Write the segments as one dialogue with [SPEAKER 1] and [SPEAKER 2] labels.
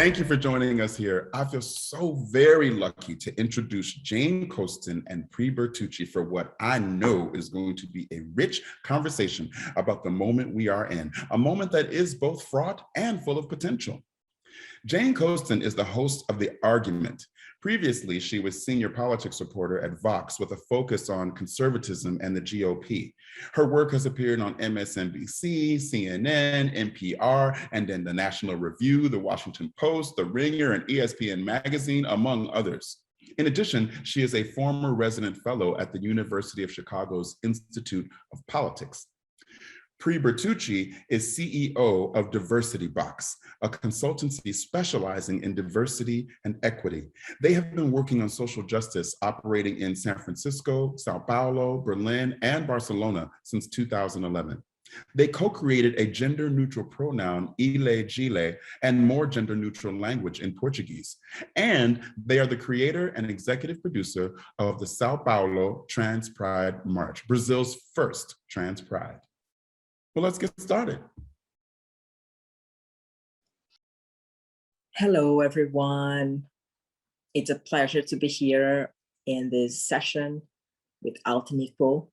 [SPEAKER 1] Thank you for joining us here. I feel so very lucky to introduce Jane Coaston and Pri Bertucci for what I know is going to be a rich conversation about the moment we are in, a moment that is both fraught and full of potential. Jane Coaston is the host of The Argument. Previously, she was senior politics reporter at Vox with a focus on conservatism and the GOP. Her work has appeared on MSNBC, CNN, NPR, and then the National Review, the Washington Post, The Ringer, and ESPN Magazine, among others. In addition, she is a former resident fellow at the University of Chicago's Institute of Politics. Pri Bertucci is CEO of Diversity Box, a consultancy specializing in diversity and equity. They have been working on social justice operating in San Francisco, Sao Paulo, Berlin, and Barcelona since 2011. They co-created a gender-neutral pronoun, ele, gile, and more gender-neutral language in Portuguese. And they are the creator and executive producer of the Sao Paulo Trans Pride March, Brazil's first trans pride. Well, let's get started.
[SPEAKER 2] Hello, everyone. It's a pleasure to be here in this session with Altamiko.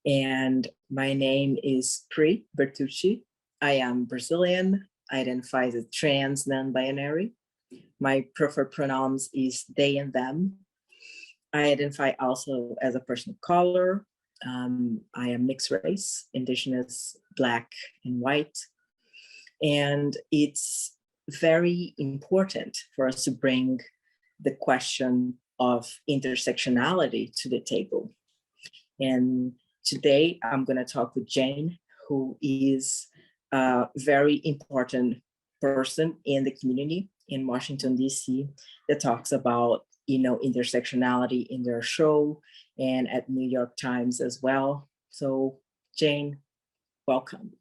[SPEAKER 2] And my name is Pri Bertucci. I am Brazilian, identify as trans non-binary. My preferred pronouns is they and them. I identify also as a person of color. I am mixed race, indigenous, Black and white. And it's very important for us to bring the question of intersectionality to the table. And today I'm going to talk with Jane, who is a very important person in the community in Washington, DC, that talks about intersectionality in their show and at New York Times as well. So Jane, welcome.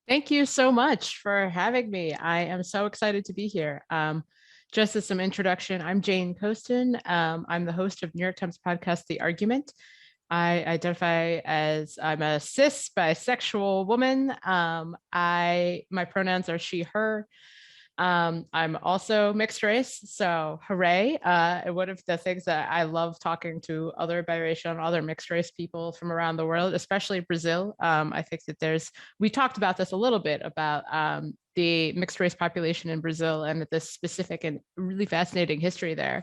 [SPEAKER 3] Thank you so much for having me. I am so excited to be here. Just as some introduction, I'm Jane Coaston. I'm the host of New York Times podcast, The Argument. I identify as I'm a cis bisexual woman. My pronouns are she, her. I'm also mixed race, so hooray. One of the things that I love talking to other biracial and other mixed race people from around the world, especially Brazil. I think that we talked about this a little bit about the mixed race population in Brazil and this specific and really fascinating history there.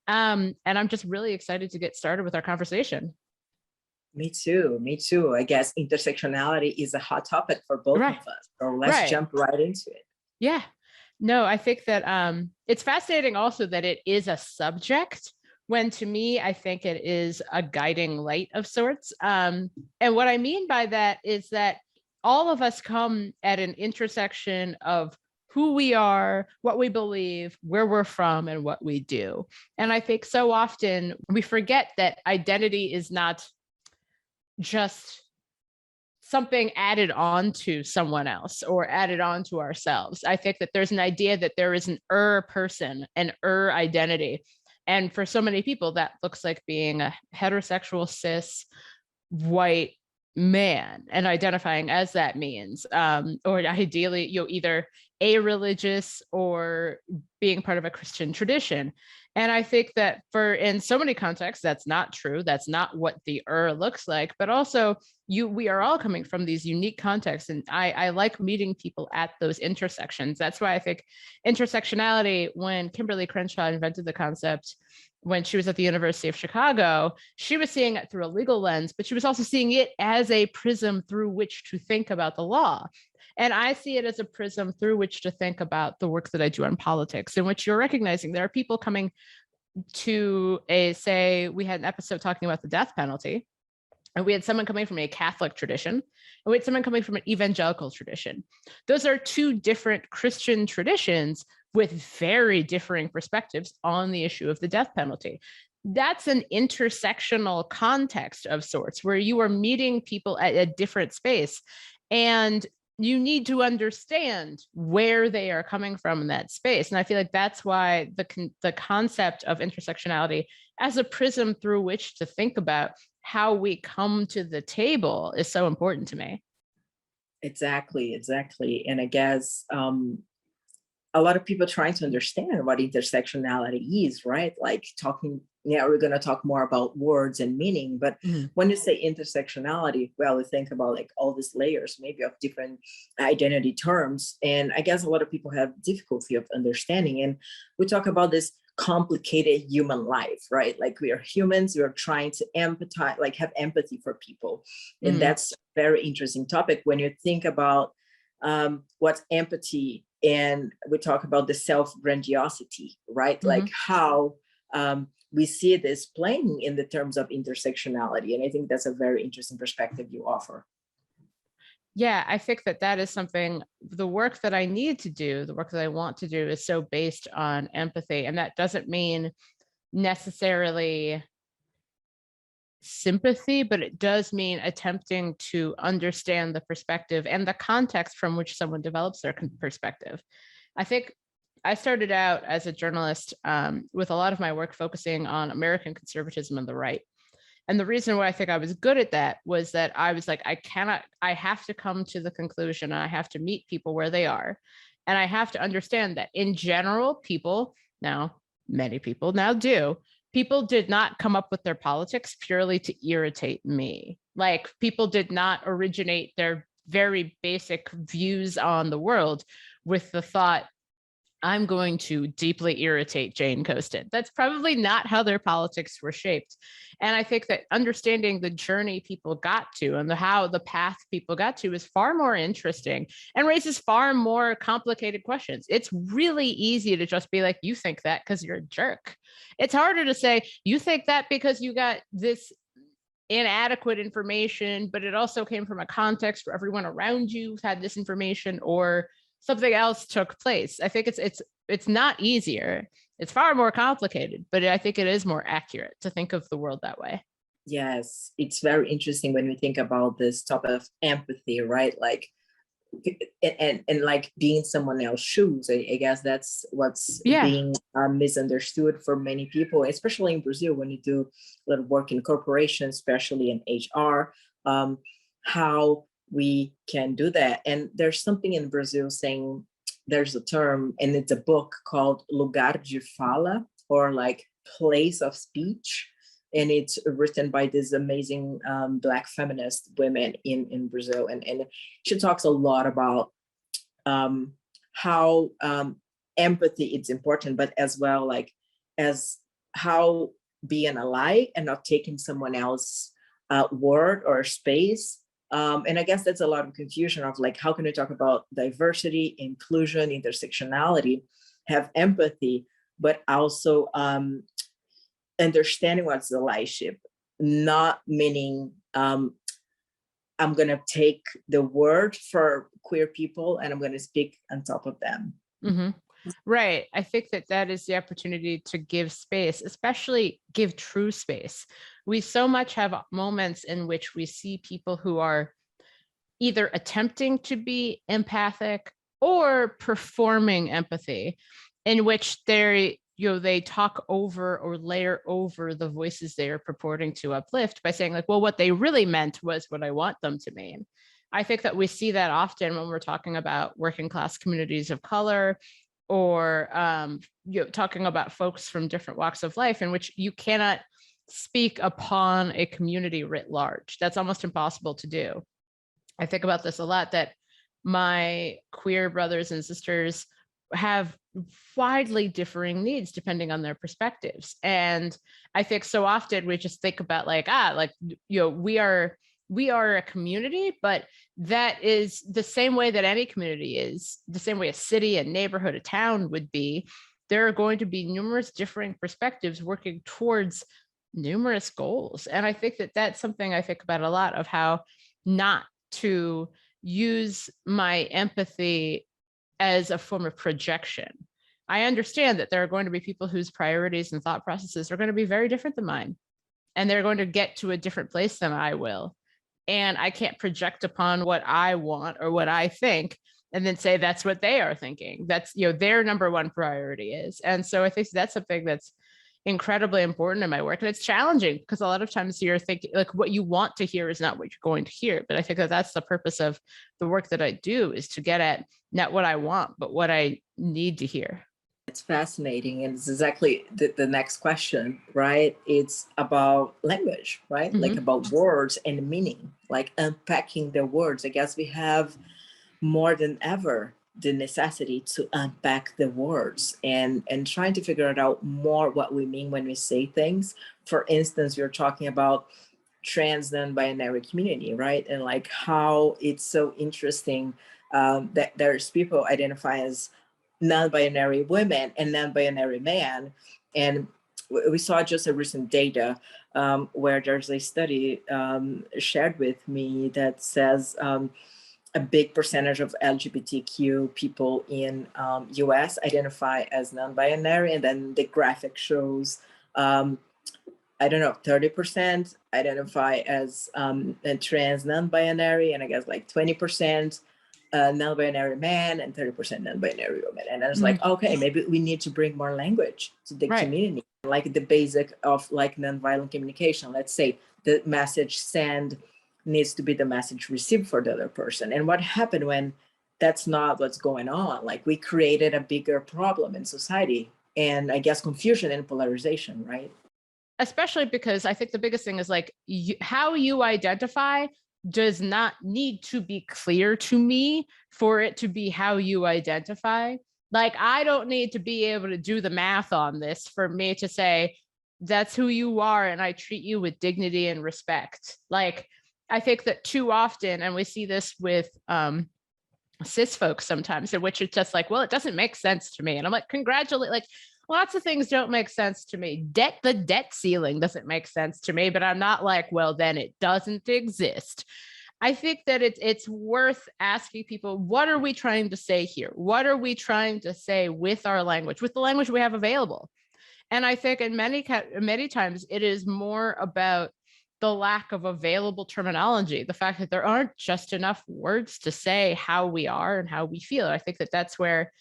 [SPEAKER 3] And I'm just really excited to get started with our conversation.
[SPEAKER 2] Me too. I guess intersectionality is a hot topic for both of us. So let's jump right into it.
[SPEAKER 3] Yeah. No, I think that it's fascinating also that it is a subject when to me, I think it is a guiding light of sorts. And what I mean by that is that all of us come at an intersection of who we are, what we believe, where we're from, and what we do. And I think so often we forget that identity is not just something added on to someone else or added on to ourselves. I think that there's an idea that there is an person, an identity. And for so many people, that looks like being a heterosexual, cis, white man and identifying as that means, or ideally, either a-religious or being part of a Christian tradition. And I think that in so many contexts, that's not true. That's not what the looks like, but also we are all coming from these unique contexts. And I like meeting people at those intersections. That's why I think intersectionality, when Kimberly Crenshaw invented the concept, when she was at the University of Chicago, she was seeing it through a legal lens, but she was also seeing it as a prism through which to think about the law. And I see it as a prism through which to think about the work that I do on politics, in which you're recognizing there are people coming to say, we had an episode talking about the death penalty, and we had someone coming from a Catholic tradition, and we had someone coming from an evangelical tradition. Those are two different Christian traditions with very differing perspectives on the issue of the death penalty. That's an intersectional context of sorts, where you are meeting people at a different space. And you need to understand where they are coming from in that space. And I feel like that's why the concept of intersectionality as a prism through which to think about how we come to the table is so important to me.
[SPEAKER 2] Exactly. And I guess a lot of people trying to understand what intersectionality is, right? Like talking, yeah, we're going to talk more about words and meaning, but when you say intersectionality, well, we think about like all these layers, maybe of different identity terms. And I guess a lot of people have difficulty of understanding. And we talk about this complicated human life, right? Like we are humans, we are trying to empathize, like have empathy for people. And that's a very interesting topic when you think about what's empathy, and we talk about the self-grandiosity, right? Like how we see this playing in the terms of intersectionality. And I think that's a very interesting perspective you offer.
[SPEAKER 3] Yeah, I think that that is something, the work that I need to do, the work that I want to do is so based on empathy. And that doesn't mean necessarily sympathy, but it does mean attempting to understand the perspective and the context from which someone develops their perspective. I think I started out as a journalist with a lot of my work focusing on American conservatism and the right. And the reason why I think I was good at that was that I was like, I have to come to the conclusion, I have to meet people where they are. And I have to understand that in general, people now, many people now do, people did not come up with their politics purely to irritate me. Like people did not originate their very basic views on the world with the thought, I'm going to deeply irritate Jane Coaston. That's probably not how their politics were shaped. And I think that understanding the journey people got to and how the path people got to is far more interesting and raises far more complicated questions. It's really easy to just be like, you think that because you're a jerk. It's harder to say, you think that because you got this inadequate information, but it also came from a context where everyone around you had this information or something else took place. I think it's not easier. It's far more complicated, but I think it is more accurate to think of the world that way.
[SPEAKER 2] Yes, it's very interesting when we think about this topic of empathy, right? Like, and like being someone else's shoes. I guess that's what's being misunderstood for many people, especially in Brazil, when you do a lot of work in corporations, especially in HR, how we can do that. And there's something in Brazil saying, there's a term, and it's a book called Lugar de Fala, or like place of speech. And it's written by this amazing Black feminist women in Brazil. And she talks a lot about how empathy is important, but as well, like as how being alike and not taking someone else's word or space. And I guess that's a lot of confusion of like, how can we talk about diversity, inclusion, intersectionality, have empathy, but also understanding what's allyship, not meaning I'm going to take the word for queer people and I'm going to speak on top of them.
[SPEAKER 3] Mm-hmm. Right. I think that that is the opportunity to give space, especially give true space. We so much have moments in which we see people who are either attempting to be empathic or performing empathy, in which they talk over or layer over the voices they are purporting to uplift by saying like, well, what they really meant was what I want them to mean. I think that we see that often when we're talking about working class communities of color, or talking about folks from different walks of life, in which you cannot speak upon a community writ large. That's almost impossible to do. I think about this a lot, that my queer brothers and sisters have widely differing needs depending on their perspectives. And I think so often we just think about like, we are a community, but that is the same way that any community is, the same way a city, a neighborhood, a town would be. There are going to be numerous differing perspectives working towards numerous goals. And I think that that's something I think about a lot, of how not to use my empathy as a form of projection. I understand that there are going to be people whose priorities and thought processes are going to be very different than mine, and they're going to get to a different place than I will. And I can't project upon what I want or what I think and then say that's what they are thinking. That's, their number one priority is. And so I think that's something that's incredibly important in my work. And it's challenging because a lot of times you're thinking like what you want to hear is not what you're going to hear. But I think that that's the purpose of the work that I do, is to get at not what I want, but what I need to hear.
[SPEAKER 2] It's fascinating. And it's exactly the next question, right? It's about language, right? Like about words and meaning, like unpacking the words. I guess we have more than ever the necessity to unpack the words and trying to figure out more what we mean when we say things. For instance, you're talking about trans non-binary community, right? And like how it's so interesting that there's people identify as non-binary women and non-binary man. And we saw just a recent data where there's a study shared with me that says a big percentage of LGBTQ people in US identify as non-binary, and then the graphic shows, I don't know, 30% identify as trans non-binary, and I guess like 20% non-binary man and 30% non-binary woman. And I was like, okay, maybe we need to bring more language to the community, like the basic of like nonviolent communication. Let's say the message sent needs to be the message received for the other person. And what happened when that's not what's going on? Like we created a bigger problem in society, and I guess confusion and polarization, right?
[SPEAKER 3] Especially because I think the biggest thing is like how you identify does not need to be clear to me for it to be how you identify. Like, I don't need to be able to do the math on this for me to say, that's who you are, and I treat you with dignity and respect. Like, I think that too often, and we see this with cis folks sometimes, in which it's just like, well, it doesn't make sense to me. And I'm like, congratulate, like, lots of things don't make sense to me. The debt ceiling doesn't make sense to me, but I'm not like, well, then it doesn't exist. I think that it's worth asking people, what are we trying to say here? What are we trying to say with our language, with the language we have available? And I think in many times it is more about the lack of available terminology, the fact that there aren't just enough words to say how we are and how we feel. I think that that's where,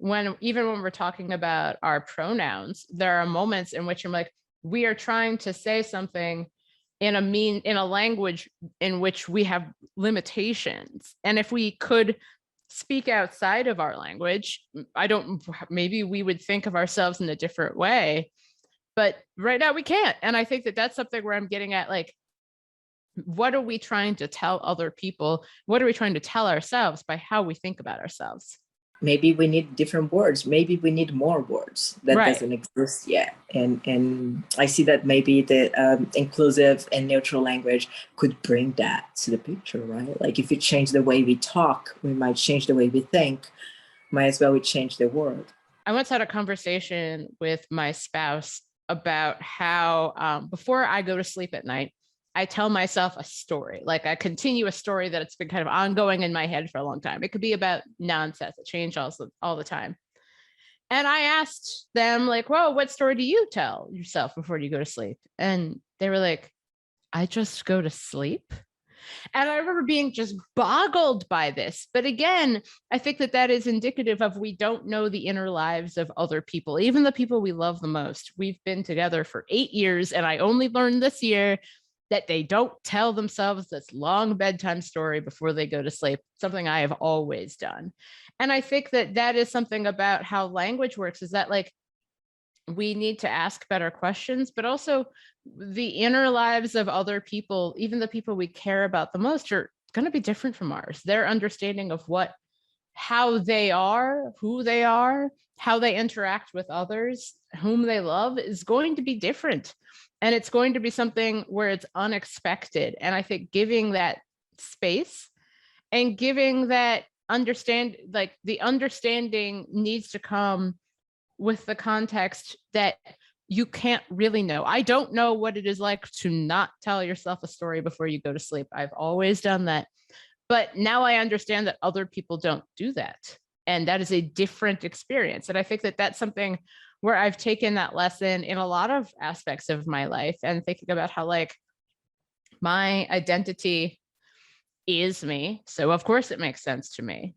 [SPEAKER 3] even when we're talking about our pronouns, there are moments in which I'm like, we are trying to say something in a language in which we have limitations. And if we could speak outside of our language, maybe we would think of ourselves in a different way. But right now we can't. And I think that that's something where I'm getting at, like, what are we trying to tell other people? What are we trying to tell ourselves by how we think about ourselves?
[SPEAKER 2] Maybe we need different words. Maybe we need more words that doesn't exist yet. And I see that maybe the inclusive and neutral language could bring that to the picture, right? Like if we change the way we talk, we might change the way we think. Might as well we change the world.
[SPEAKER 3] I once had a conversation with my spouse about how before I go to sleep at night, I tell myself a story. Like I continue a story that it's been kind of ongoing in my head for a long time. It could be about nonsense. It changes all the time. And I asked them, like, well, what story do you tell yourself before you go to sleep? And they were like, I just go to sleep. And I remember being just boggled by this. But again, I think that is indicative of we don't know the inner lives of other people, even the people we love the most. We've been together for 8 years, and I only learned this year that they don't tell themselves this long bedtime story before they go to sleep, something I have always done. And I think that is something about how language works, is that like we need to ask better questions, but also the inner lives of other people, even the people we care about the most, are going to be different from ours. Their understanding of how they are, who they are, how they interact with others, whom they love, is going to be different. And it's going to be something where it's unexpected. And I think giving that space and giving that the understanding needs to come with the context that you can't really know. I don't know what it is like to not tell yourself a story before you go to sleep. I've always done that. But now I understand that other people don't do that. And that is a different experience. And I think that that's something where I've taken that lesson in a lot of aspects of my life, and thinking about how like my identity is me. So of course it makes sense to me.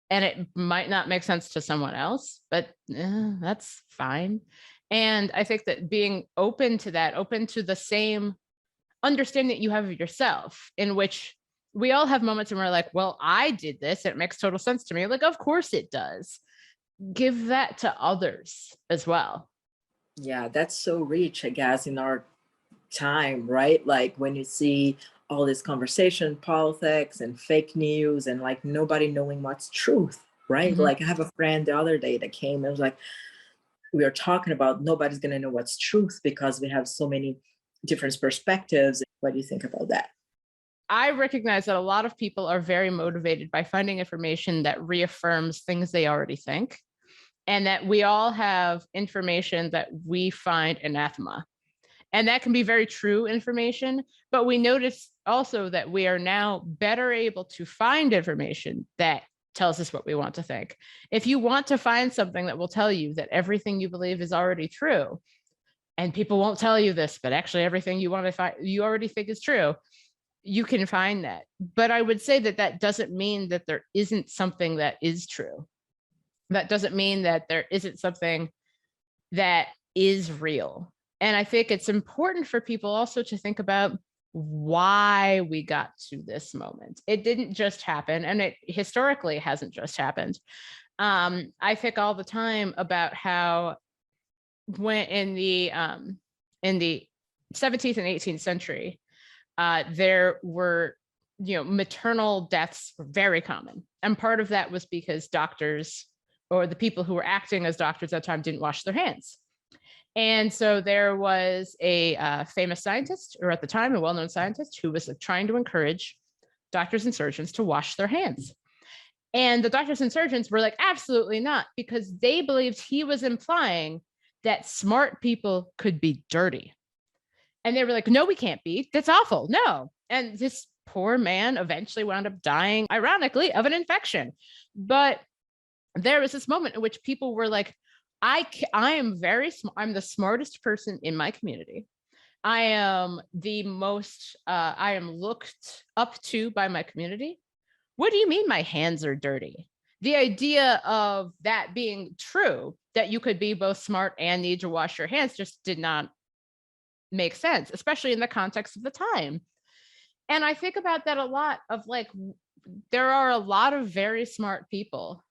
[SPEAKER 3] And it might not make sense to someone else, but that's fine. And I think that being open to that, open to the same understanding that you have of yourself, in which we all have moments when we're like, well, I did this, it makes total sense to me. Like, of course it does. Give that to others as well.
[SPEAKER 2] Yeah, that's so rich, I guess, in our time, right? Like when you see all this conversation, politics and fake news and like nobody knowing what's truth, right?
[SPEAKER 3] Mm-hmm.
[SPEAKER 2] Like I have a friend the other day that came and was like, we are talking about nobody's going to know what's truth because we have so many different perspectives. What do you think about that?
[SPEAKER 3] I recognize that a lot of people are very motivated by finding information that reaffirms things they already think, and that we all have information that we find anathema. And that can be very true information, but we notice also that we are now better able to find information that tells us what we want to think. If you want to find something that will tell you that everything you believe is already true, and people won't tell you this, but actually everything you want to find, you already think is true, you can find that. But I would say that that doesn't mean that there isn't something that is true. That doesn't mean that there isn't something that is real. And I think it's important for people also to think about why we got to this moment. It didn't just happen, and it historically hasn't just happened. I think all the time about how when in the 17th and 18th century, there were, maternal deaths were very common. And part of that was because doctors, or the people who were acting as doctors at the time, didn't wash their hands. And so there was a famous scientist, or at the time, a well-known scientist, who was trying to encourage doctors and surgeons to wash their hands. And the doctors and surgeons were like, absolutely not, because they believed he was implying that smart people could be dirty. And they were like, no, we can't be. That's awful. No. And this poor man eventually wound up dying, ironically, of an infection. But there was this moment in which people were like, I am very smart. I'm the smartest person in my community. I am the most, I am looked up to by my community. What do you mean my hands are dirty? The idea of that being true, that you could be both smart and need to wash your hands, just did not make sense, especially in the context of the time. And I think about that a lot, of like, there are a lot of very smart people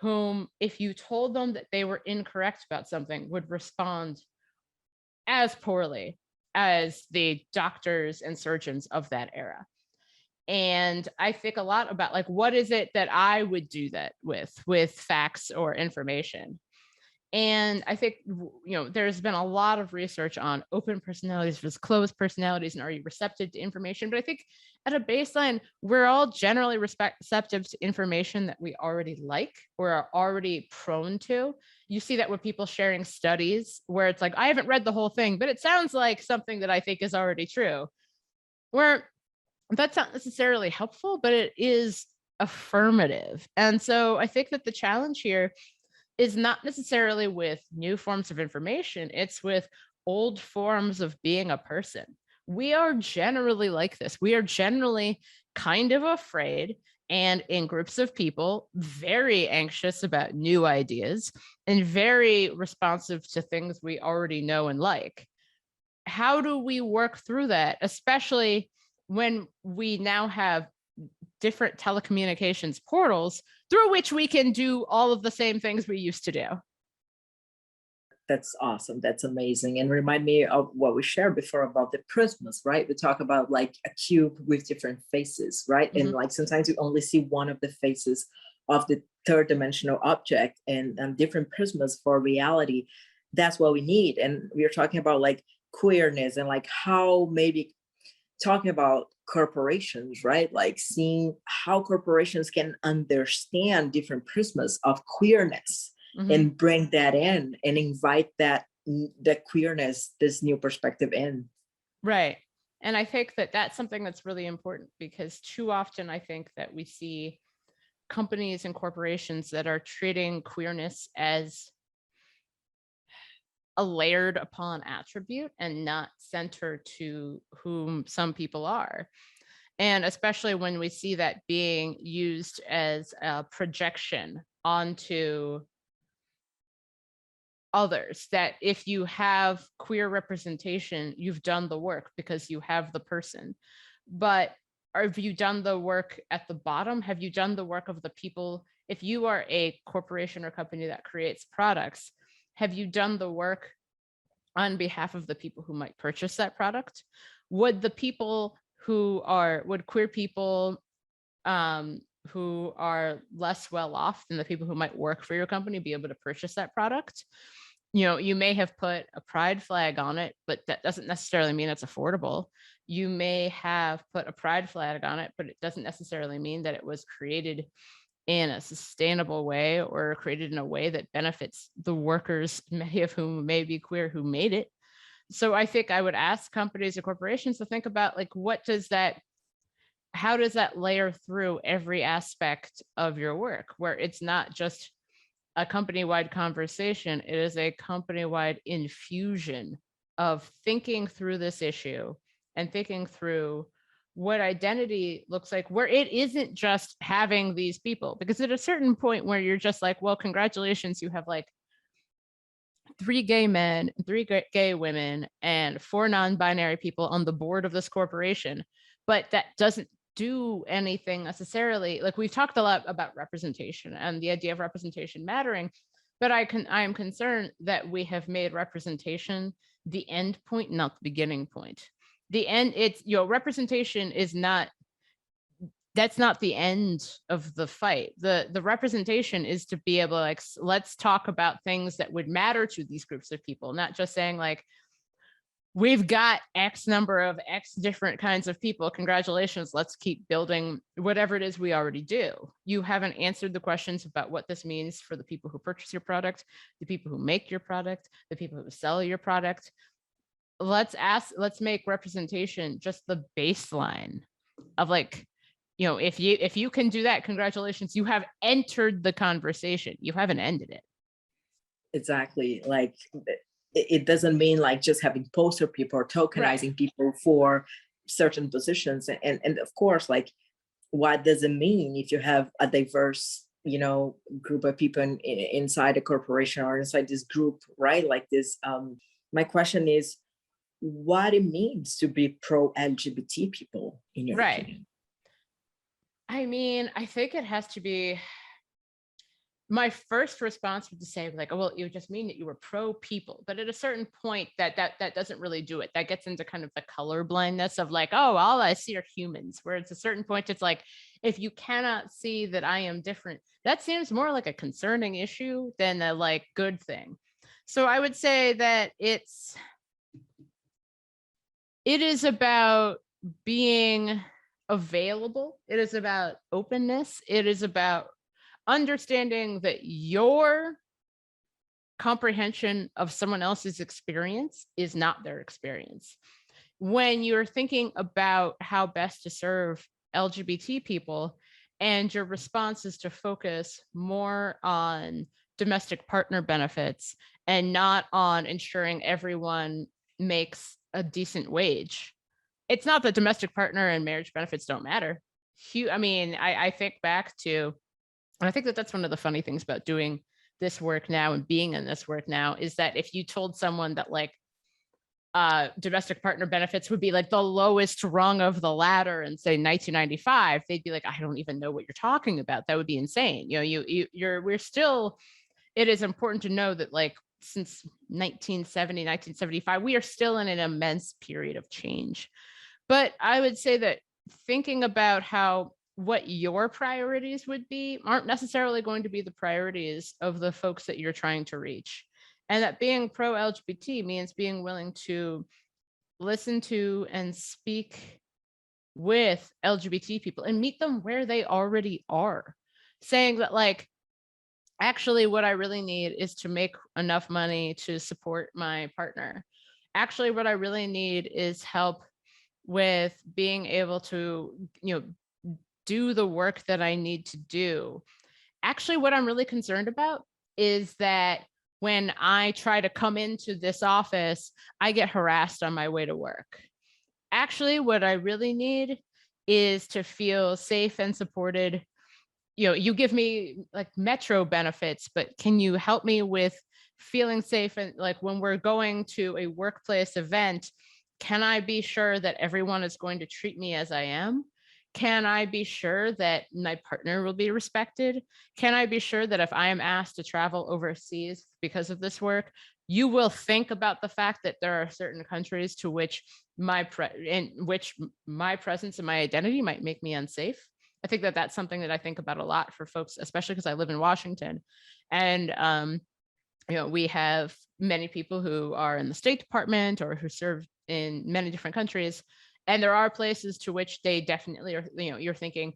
[SPEAKER 3] whom, if you told them that they were incorrect about something, would respond as poorly as the doctors and surgeons of that era. And I think a lot about, like, what is it that I would do that with facts or information? And I think, there's been a lot of research on open personalities versus closed personalities, and are you receptive to information? But I think at a baseline, we're all generally receptive to information that we already like or are already prone to. You see that with people sharing studies where it's like, I haven't read the whole thing, but it sounds like something that I think is already true. Where that's not necessarily helpful, but it is affirmative. And so I think that the challenge here is not necessarily with new forms of information, it's with old forms of being a person. We are generally like this. We are generally kind of afraid, and in groups of people, very anxious about new ideas and very responsive to things we already know and like. How do we work through that, especially when we now have different telecommunications portals through which we can do all of the same things we used to do?
[SPEAKER 2] That's awesome. That's amazing. And remind me of what we shared before about the prisms, right? We talk about like a cube with different faces, right?
[SPEAKER 3] Mm-hmm.
[SPEAKER 2] And like sometimes you only see one of the faces of the third dimensional object, and different prisms for reality. That's what we need. And we are talking about like queerness and like how maybe talking about corporations, right? Like seeing how corporations can understand different prisms of queerness. Mm-hmm. And bring that in and invite that queerness, this new perspective in.
[SPEAKER 3] Right. And I think that that's something that's really important, because too often I think that we see companies and corporations that are treating queerness as a layered upon attribute and not centered to whom some people are. And especially when we see that being used as a projection onto others, that if you have queer representation, you've done the work because you have the person. But have you done the work at the bottom? Have you done the work of the people? If you are a corporation or company that creates products, have you done the work on behalf of the people who might purchase that product? Would the people would queer people who are less well off than the people who might work for your company be able to purchase that product? You may have put a pride flag on it, but that doesn't necessarily mean it's affordable. You may have put a pride flag on it, but it doesn't necessarily mean that it was created in a sustainable way or created in a way that benefits the workers, many of whom may be queer, who made it. So I think I would ask companies or corporations to think about, like, how does that layer through every aspect of your work, where it's not just a company-wide conversation, it is a company-wide infusion of thinking through this issue and thinking through what identity looks like, where it isn't just having these people. Because at a certain point where you're just like, well, congratulations, you have like 3 gay men, 3 gay women, and 4 non-binary people on the board of this corporation, but that doesn't do anything necessarily. Like, we've talked a lot about representation and the idea of representation mattering, but I am concerned that we have made representation the end point, not the beginning point. The end, representation is not, that's not the end of the fight. The representation is to be able to, like, let's talk about things that would matter to these groups of people, not just saying like, we've got X number of X different kinds of people. Congratulations, let's keep building whatever it is we already do. You haven't answered the questions about what this means for the people who purchase your product, the people who make your product, the people who sell your product. Let's make representation just the baseline of, like, if you can do that, congratulations, you have entered the conversation. You haven't ended it.
[SPEAKER 2] Exactly. Like, it doesn't mean like just having poster people or tokenizing
[SPEAKER 3] Right.
[SPEAKER 2] people for certain positions. And of course, like, what does it mean if you have a diverse, group of people inside a corporation or inside this group, right? Like this, my question is, what it means to be pro-LGBT people in your
[SPEAKER 3] Right.
[SPEAKER 2] opinion?
[SPEAKER 3] I mean, I think it has to be, my first response would say, like, oh, well, it would just mean that you were pro people. But at a certain point, that doesn't really do it. That gets into kind of the color blindness of like, oh, all I see are humans. Where it's a certain point, it's like, if you cannot see that I am different, that seems more like a concerning issue than a like good thing. So I would say that it is about being available. It is about openness. It is about understanding that your comprehension of someone else's experience is not their experience. When you're thinking about how best to serve LGBT people and your response is to focus more on domestic partner benefits and not on ensuring everyone makes a decent wage, it's not that domestic partner and marriage benefits don't matter. I mean, I think back to, and I think that that's one of the funny things about doing this work now and being in this work now, is that if you told someone that like domestic partner benefits would be like the lowest rung of the ladder in say 1995, they'd be like, I don't even know what you're talking about. That would be insane. We're still, it is important to know that like since 1970, 1975, we are still in an immense period of change. But I would say that thinking about what your priorities would be aren't necessarily going to be the priorities of the folks that you're trying to reach. And that being pro-LGBT means being willing to listen to and speak with LGBT people and meet them where they already are. Saying that like, actually what I really need is to make enough money to support my partner. Actually, what I really need is help with being able to, do the work that I need to do. Actually, what I'm really concerned about is that when I try to come into this office, I get harassed on my way to work. Actually, what I really need is to feel safe and supported. You give me like metro benefits, but can you help me with feeling safe. And like when we're going to a workplace event, can I be sure that everyone is going to treat me as I am? Can I be sure that my partner will be respected? Can I be sure that if I am asked to travel overseas because of this work, you will think about the fact that there are certain countries to which my presence and my identity might make me unsafe? I think that that's something that I think about a lot for folks, especially because I live in Washington. And we have many people who are in the State Department or who serve in many different countries. And there are places to which they definitely are, you're thinking,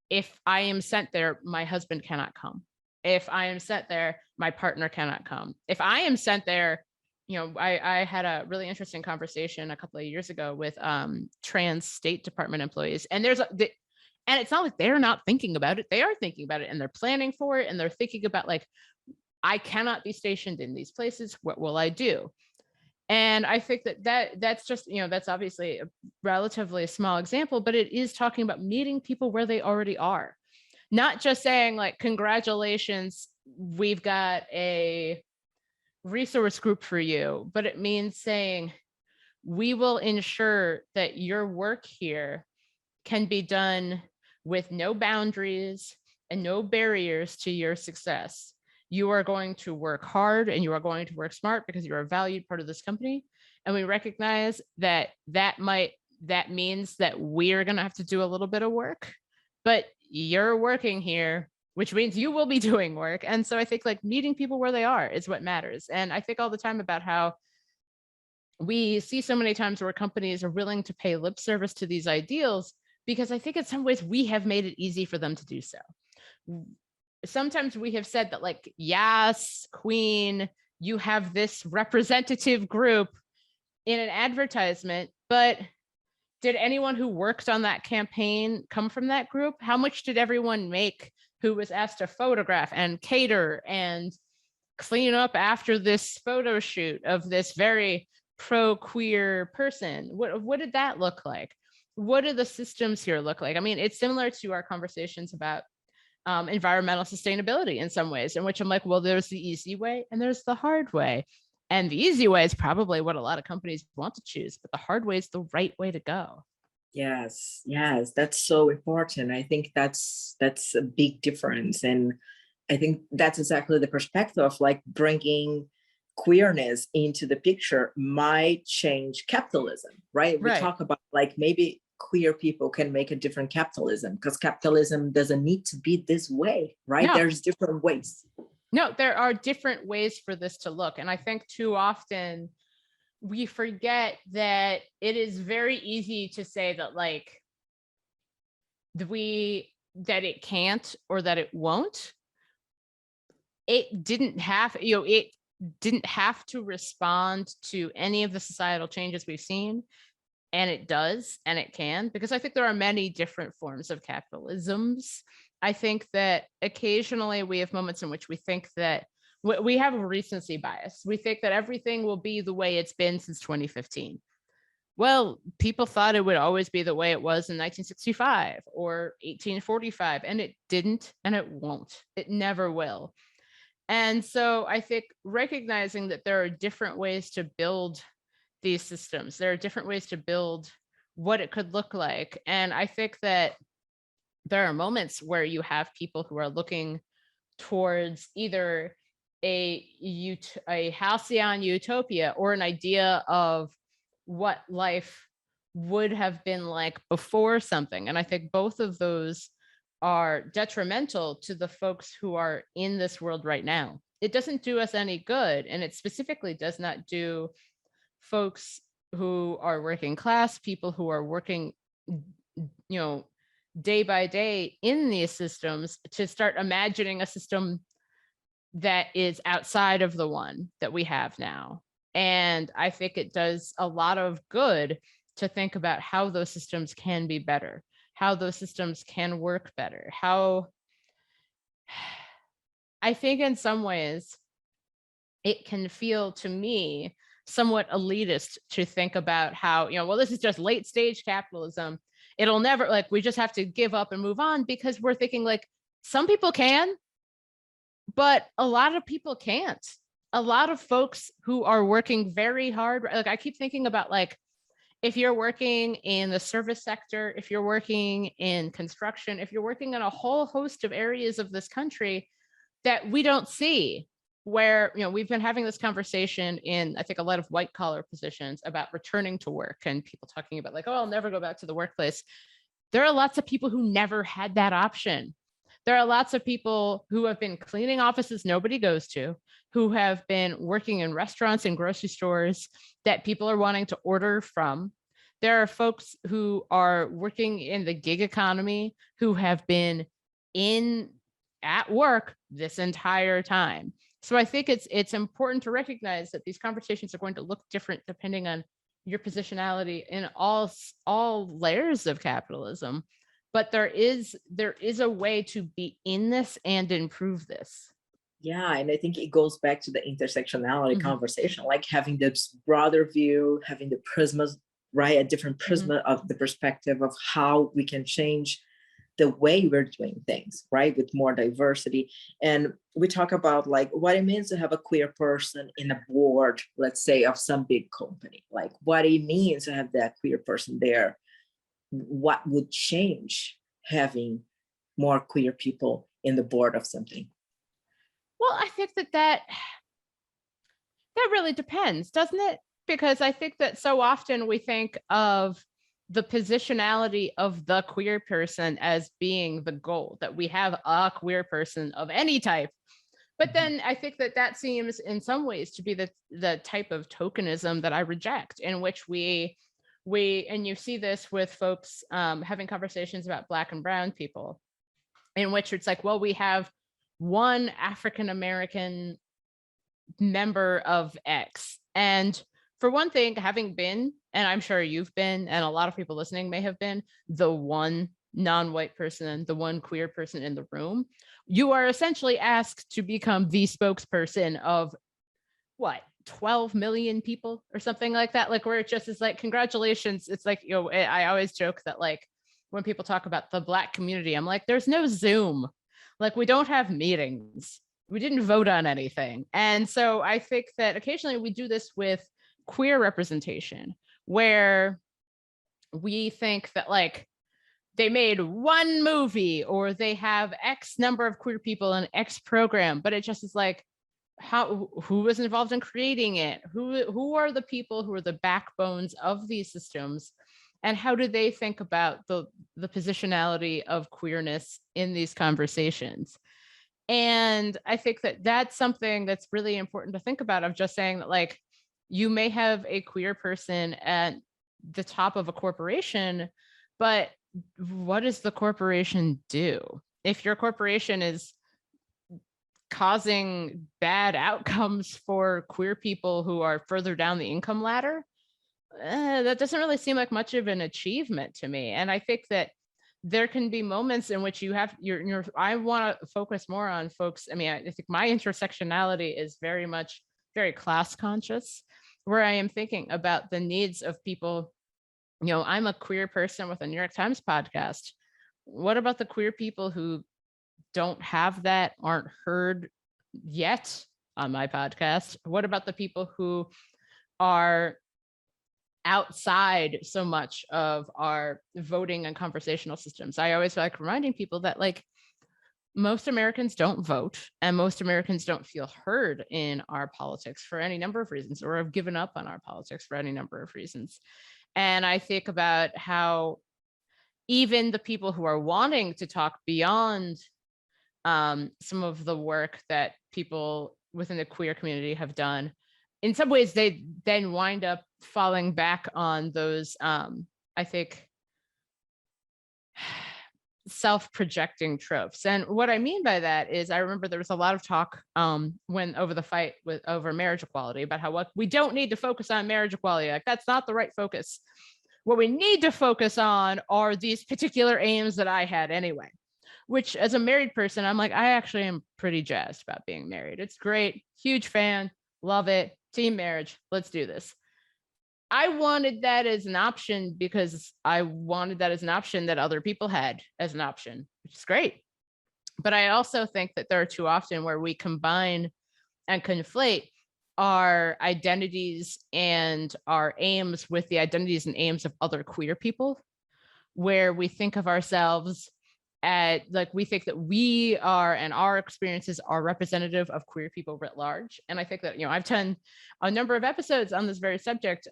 [SPEAKER 3] if I am sent there, my husband cannot come. If I am sent there, my partner cannot come. If I am sent there, I had a really interesting conversation a couple of years ago with trans State Department employees. And and it's not like they're not thinking about it. They are thinking about it and they're planning for it. And they're thinking about like, I cannot be stationed in these places. What will I do? And I think that's just, that's obviously a relatively small example, but it is talking about meeting people where they already are. Not just saying like, congratulations, we've got a resource group for you, but it means saying, we will ensure that your work here can be done with no boundaries and no barriers to your success. You are going to work hard and you are going to work smart because you're a valued part of this company. And we recognize that means that we're going to have to do a little bit of work, but you're working here, which means you will be doing work. And so I think like meeting people where they are is what matters. And I think all the time about how we see so many times where companies are willing to pay lip service to these ideals, because I think in some ways we have made it easy for them to do so. Sometimes we have said that like, yes, Queen, you have this representative group in an advertisement, but did anyone who worked on that campaign come from that group? How much did everyone make who was asked to photograph and cater and clean up after this photo shoot of this very pro-queer person? What did that look like? What do the systems here look like? I mean, it's similar to our conversations about environmental sustainability in some ways, in which I'm like, well, there's the easy way and there's the hard way. And the easy way is probably what a lot of companies want to choose, but the hard way is the right way to go.
[SPEAKER 2] Yes, that's so important. I think that's a big difference. And I think that's exactly the perspective of like bringing queerness into the picture might change capitalism, right? We talk about like maybe queer people can make a different capitalism because capitalism doesn't need to be this way, right? No. There's different ways.
[SPEAKER 3] No, there are different ways for this to look. And I think too often we forget that it is very easy to say that like that it can't or that it won't. It didn't have to respond to any of the societal changes we've seen. And it does, and it can, because I think there are many different forms of capitalisms. I think that occasionally we have moments in which we think that we have a recency bias. We think that everything will be the way it's been since 2015. Well, people thought it would always be the way it was in 1965 or 1845, and it didn't, and it won't. It never will. And so I think recognizing that there are different ways to build these systems, there are different ways to build what it could look like. And I think that there are moments where you have people who are looking towards either a halcyon utopia or an idea of what life would have been like before something. And I think both of those are detrimental to the folks who are in this world right now. It doesn't do us any good. And it specifically does not do folks who are working class, people who are working, day by day in these systems, to start imagining a system that is outside of the one that we have now. And I think it does a lot of good to think about how those systems can be better, how those systems can work better, how I think in some ways it can feel to me somewhat elitist to think about how, well, this is just late stage capitalism. It'll never, like, we just have to give up and move on, because we're thinking like some people can, but a lot of people can't. a lot of folks who are working very hard, like I keep thinking about like, if you're working in the service sector, if you're working in construction, if you're working in a whole host of areas of this country that we don't see, where, you know, we've been having this conversation in, I think, a lot of white collar positions about returning to work and people talking about like, oh, I'll never go back to the workplace. There are lots of people who never had that option. There are lots of people who have been cleaning offices nobody goes to, who have been working in restaurants and grocery stores that people are wanting to order from. There are folks who are working in the gig economy who have been at work this entire time. So I think it's important to recognize that these conversations are going to look different depending on your positionality in all layers of capitalism. But there is a way to be in this and improve this.
[SPEAKER 2] Yeah, and I think it goes back to the intersectionality conversation, like having this broader view, having the prismas, right? A different prisma of the perspective of how we can change the way we're doing things, right? With more diversity. And we talk about like what it means to have a queer person in a board, let's say, of some big company, like what it means to have that queer person there. What would change having more queer people in the board of something?
[SPEAKER 3] Well, I think that really depends, doesn't it? Because I think that so often we think of the positionality of the queer person as being the goal, that we have a queer person of any type. But then I think that seems in some ways to be the type of tokenism that I reject, in which we and you see this with folks having conversations about Black and brown people, in which it's like, well, we have one African-American member of X. And for one thing, having been, and I'm sure you've been, and a lot of people listening may have been, the one non-white person, the one queer person in the room, you are essentially asked to become the spokesperson of what, 12 million people or something like that, like where it just is like, congratulations. It's like, you know, I always joke that like when people talk about the Black community, I'm like, there's no Zoom, like we don't have meetings, we didn't vote on anything. And so I think that occasionally we do this with queer representation, where we think that like they made one movie or they have X number of queer people in X program, but it just is like, who was involved in creating it? Who are the people who are the backbones of these systems? And how do they think about the positionality of queerness in these conversations? And I think that that's something that's really important to think about, of just saying that like, you may have a queer person at the top of a corporation, but what does the corporation do? If your corporation is causing bad outcomes for queer people who are further down the income ladder, that doesn't really seem like much of an achievement to me. And I think that there can be moments in which you have I want to focus more on folks. I mean, I think my intersectionality is very class conscious, where I am thinking about the needs of people. You know, I'm a queer person with a New York Times podcast. What about the queer people who don't have that, aren't heard yet on my podcast? What about the people who are outside so much of our voting and conversational systems? I always like reminding people that like most Americans don't vote, and most Americans don't feel heard in our politics for any number of reasons, or have given up on our politics for any number of reasons. And I think about how even the people who are wanting to talk beyond some of the work that people within the queer community have done, in some ways they then wind up falling back on those, I think, self-projecting tropes. And what I mean by that is, I remember there was a lot of talk when over the fight over marriage equality about how we don't need to focus on marriage equality. Like, that's not the right focus. What we need to focus on are these particular aims that I had anyway, which as a married person, I'm like, I actually am pretty jazzed about being married. It's great. Huge fan. Love it. Team marriage. Let's do this. I wanted that as an option because I wanted that as an option that other people had as an option, which is great. But I also think that there are too often where we combine and conflate our identities and our aims with the identities and aims of other queer people, where we think of ourselves at, like, we think that we are and our experiences are representative of queer people writ large. And I think that, I've done a number of episodes on this very subject,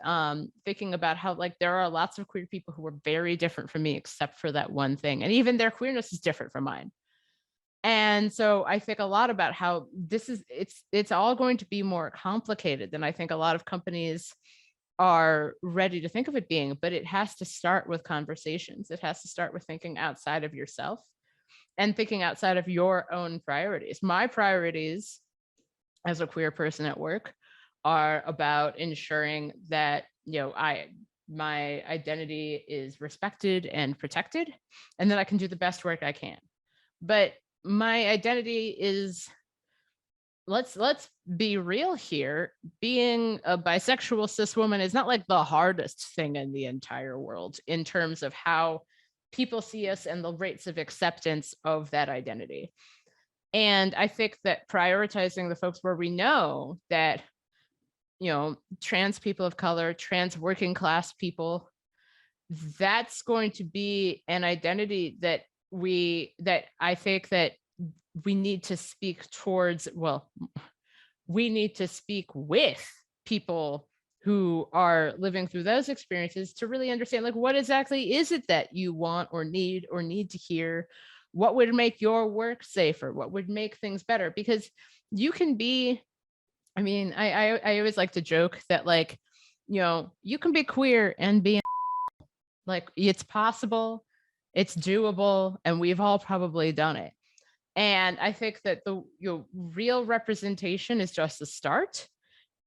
[SPEAKER 3] thinking about how, like, there are lots of queer people who are very different from me except for that one thing, and even their queerness is different from mine. And so I think a lot about how it's all going to be more complicated than I think a lot of companies are ready to think of it being, but it has to start with conversations. It has to start with thinking outside of yourself and thinking outside of your own priorities. My priorities as a queer person at work are about ensuring that, my identity is respected and protected, and that I can do the best work I can. But my identity is, let's be real here, being a bisexual cis woman is not like the hardest thing in the entire world in terms of how people see us and the rates of acceptance of that identity. And I think that prioritizing the folks where we know that, trans people of color, trans working class people, that's going to be an identity that I think that we need to speak towards. Well, we need to speak with people who are living through those experiences to really understand, like, what exactly is it that you want or need to hear? What would make your work safer? What would make things better? Because you can be, I always like to joke that, like, you can be queer and be like, it's possible, it's doable, and we've all probably done it. And I think that the real representation is just the start.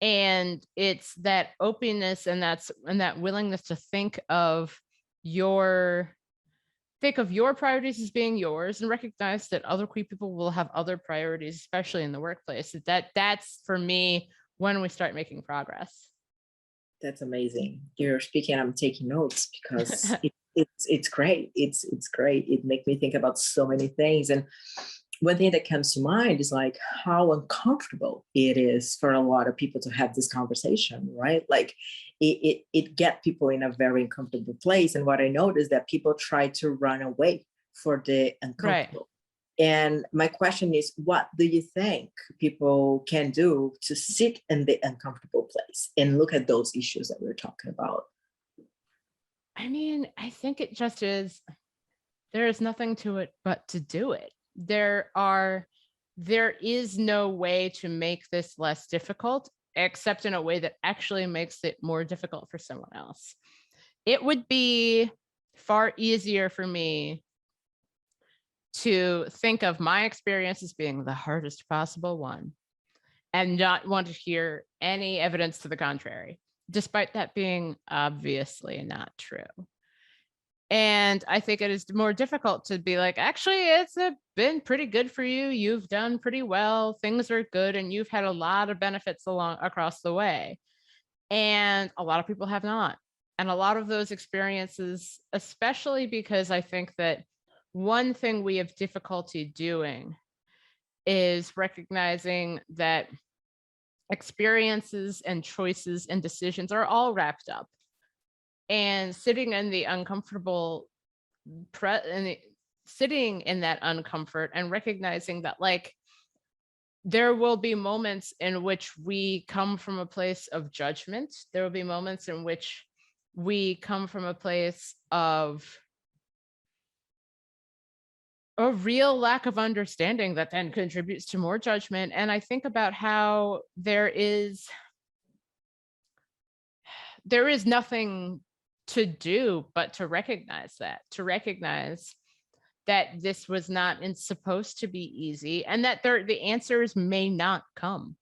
[SPEAKER 3] And it's that openness and that willingness to think of your priorities as being yours, and recognize that other queer people will have other priorities, especially in the workplace. That's for me when we start making progress.
[SPEAKER 2] That's amazing. You're speaking, I'm taking notes because it's great. It's great. It makes me think about so many things. And one thing that comes to mind is, like, how uncomfortable it is for a lot of people to have this conversation, right? Like, it gets people in a very uncomfortable place. And what I noticed is that people try to run away for the uncomfortable. Right. And my question is, what do you think people can do to sit in the uncomfortable place and look at those issues that we're talking about?
[SPEAKER 3] I think it just is, there is nothing to it but to do it. There is no way to make this less difficult, except in a way that actually makes it more difficult for someone else. It would be far easier for me to think of my experience as being the hardest possible one and not want to hear any evidence to the contrary, despite that being obviously not true. And I think it is more difficult to be like, actually, it's been pretty good for you. You've done pretty well. Things are good. And you've had a lot of benefits across the way. And a lot of people have not. And a lot of those experiences, especially because I think that one thing we have difficulty doing is recognizing that experiences and choices and decisions are all wrapped up. And sitting in the uncomfortable, sitting in that uncomfort and recognizing that, like, there will be moments in which we come from a place of judgment. There will be moments in which we come from a place of a real lack of understanding that then contributes to more judgment. And I think about how there is nothing to do but to recognize that this was not supposed to be easy, and that the answers may not come,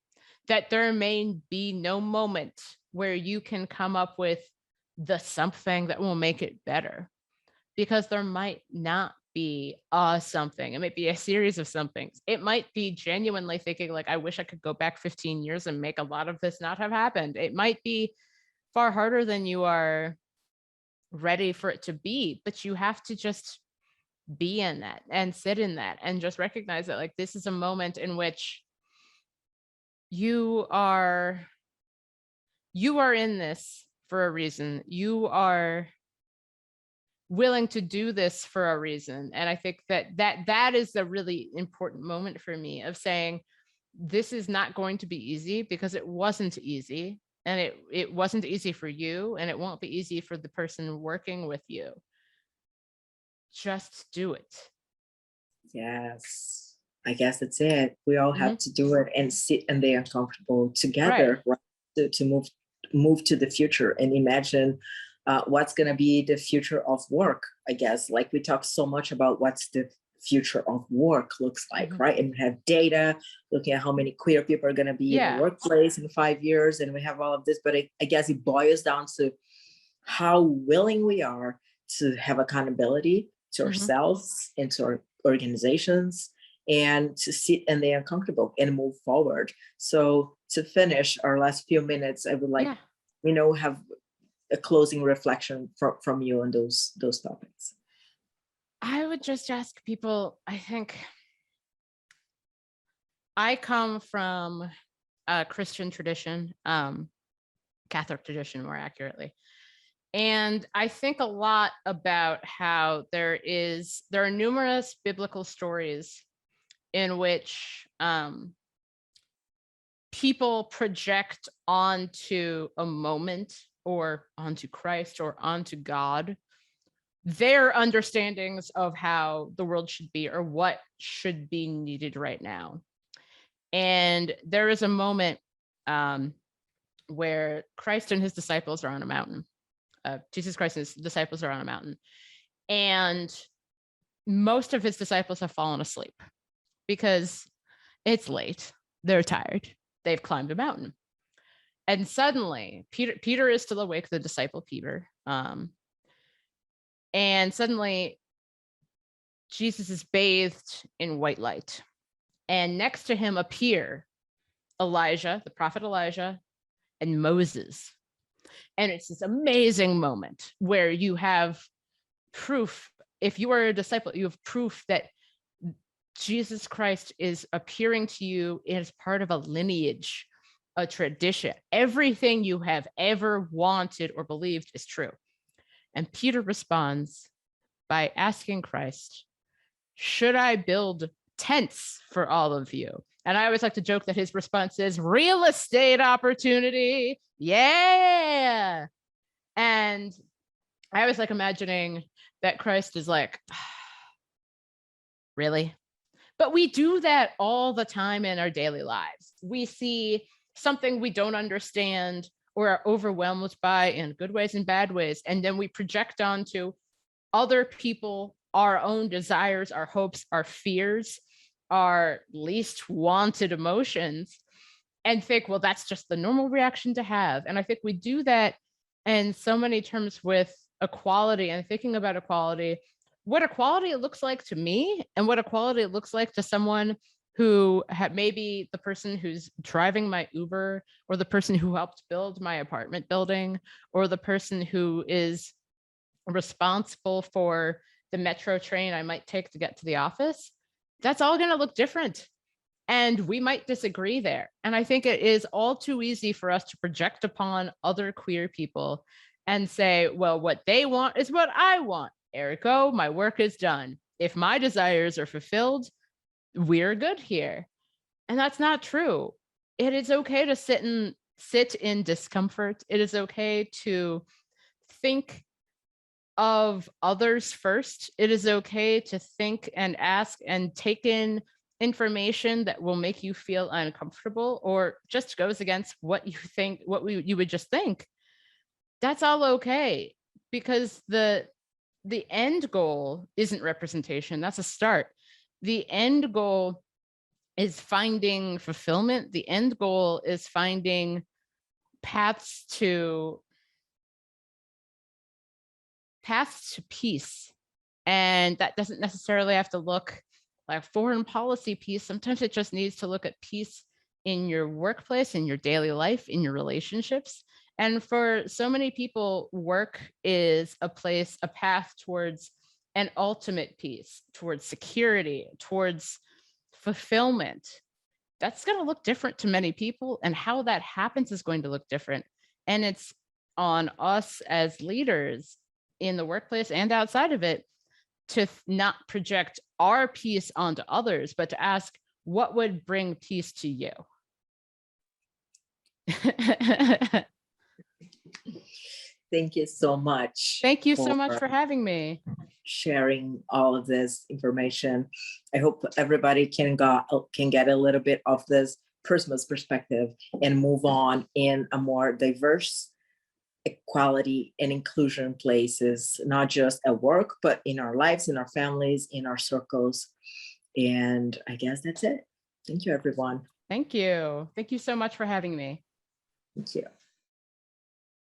[SPEAKER 3] that there may be no moment where you can come up with the something that will make it better, because there might not be something. It might be a series of somethings. It might be genuinely thinking, like, I wish I could go back 15 years and make a lot of this not have happened. It might be far harder than you are ready for it to be, but you have to just be in that and sit in that and just recognize that, like, this is a moment in which you are in this for a reason. You are willing to do this for a reason. And I think that is a really important moment for me of saying, this is not going to be easy, because it wasn't easy, and it wasn't easy for you, and it won't be easy for the person working with you. Just do it.
[SPEAKER 2] Yes, I guess that's it. We all have to do it and sit in the uncomfortable together, right? To move to the future and imagine what's going to be the future of work, I guess. Like, we talk so much about what's the future of work looks like, right? And we have data looking at how many queer people are going to be in the workplace in 5 years, and we have all of this, but I guess it boils down to how willing we are to have accountability to ourselves and to our organizations, and to sit in the uncomfortable and move forward. So to finish our last few minutes, I would like, have a closing reflection from you on those topics.
[SPEAKER 3] I would just ask people, I think I come from a Christian tradition, Catholic tradition more accurately. And I think a lot about how there are numerous biblical stories in which people project onto a moment, or onto Christ, or onto God, their understandings of how the world should be, or what should be needed right now. And there is a moment where Christ and his disciples are on a mountain. Jesus Christ and his disciples are on a mountain, and most of his disciples have fallen asleep because it's late. They're tired. They've climbed a mountain. And suddenly Peter is still awake, the disciple Peter. And suddenly Jesus is bathed in white light. And next to him appear Elijah, the prophet Elijah, and Moses. And it's this amazing moment where you have proof. If you are a disciple, you have proof that Jesus Christ is appearing to you as part of a lineage, a tradition. Everything you have ever wanted or believed is true. And Peter responds by asking Christ, should I build tents for all of you? And I always like to joke that his response is real estate opportunity. Yeah. And I always like imagining that Christ is like, really? But we do that all the time in our daily lives. We see something we don't understand or are overwhelmed by, in good ways and bad ways, and then we project onto other people our own desires, our hopes, our fears, our least wanted emotions, and think, well, that's just the normal reaction to have. And I think we do that in so many terms with equality, and thinking about equality, what equality looks like to me, and what equality looks like to someone who maybe the person who's driving my Uber, or the person who helped build my apartment building, or the person who is responsible for the metro train I might take to get to the office. That's all going to look different. And we might disagree there. And I think it is all too easy for us to project upon other queer people and say, well, what they want is what I want. Ergo, my work is done. If my desires are fulfilled, we're good here. And that's not true. It is okay to sit in discomfort. It is okay to think of others first. It is okay to think and ask and take in information that will make you feel uncomfortable, or just goes against what you think, you would just think. That's all okay, because the end goal isn't representation. That's a start. The end goal is finding fulfillment. The end goal is finding paths to peace. And that doesn't necessarily have to look like foreign policy peace. Sometimes it just needs to look at peace in your workplace, in your daily life, in your relationships. And for so many people, work is a path towards an ultimate peace, towards security, towards fulfillment. that's going to look different to many people, and how that happens is going to look different. And it's on us as leaders in the workplace and outside of it to not project our peace onto others, but to ask, what would bring peace to you?
[SPEAKER 2] Thank you so much.
[SPEAKER 3] Thank you so much for having me.
[SPEAKER 2] Sharing all of this information. I hope everybody can get a little bit of this personal perspective and move on in a more diverse equality and inclusion places, not just at work, but in our lives, in our families, in our circles. And I guess that's it. Thank you, everyone.
[SPEAKER 3] Thank you. Thank you so much for having me.
[SPEAKER 2] Thank you.